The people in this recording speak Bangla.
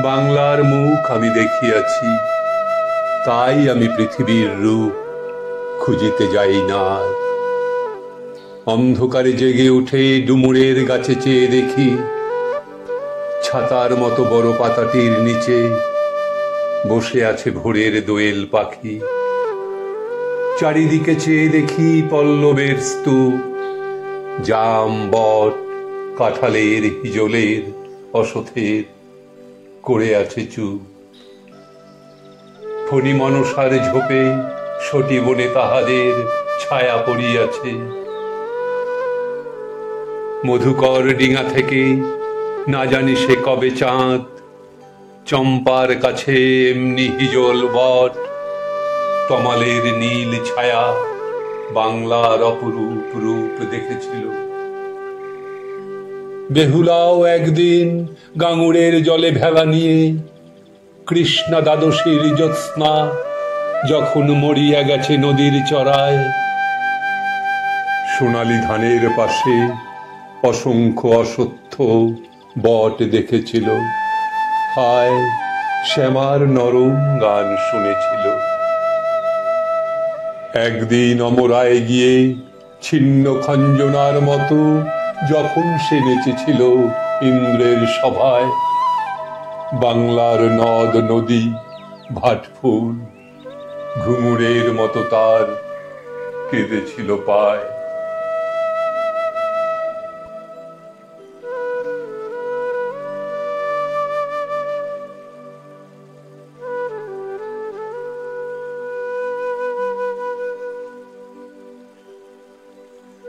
বাংলার মুখ আমি দেখিয়াছি, তাই আমি পৃথিবীর রূপ খুঁজিতে যাই না আর। অন্ধকারে জেগে উঠে ডুমুরের গাছে চেয়ে দেখি, ছাতার মতো বড় পাতাটির নিচে বসে আছে ভোরের দোয়েল পাখি। চারিদিকে চেয়ে দেখি পল্লবের স্তূপ, জাম, বট, কাঁঠালের, হিজলের, অশথের করে আছে চুপ। ফণি মনসার ঝোপে সটি বনে তাহাদের ছায়া পড়িয়াছে। মধুকর ডিঙা থেকে না জানি সে কবে চাঁদ, চম্পার কাছে এমনি হিজল বট, তমালের নীল ছায়া বাংলার অপরূপ রূপ দেখেছিল। বেহুলাও একদিন গাঙুড়ের জলে ভেলা নিয়ে কৃষ্ণা দ্বাদশীর জ্যোৎস্না যখন মরিয়া গেছে নদীর চড়ায়, সোনালি ধানের পাশে অসংখ্য অশ্বত্থ বট দেখেছিল। হায়, শ্যামার নরম গান শুনেছিল। একদিন অমরায় গিয়ে ছিন্ন খঞ্জনার মতো যখন সে নেচেছিল ইন্দ্রের সভায়, বাংলার নদ নদী ভাটফুল ঘুঙুরের মতো তার কেঁদেছিল পায়।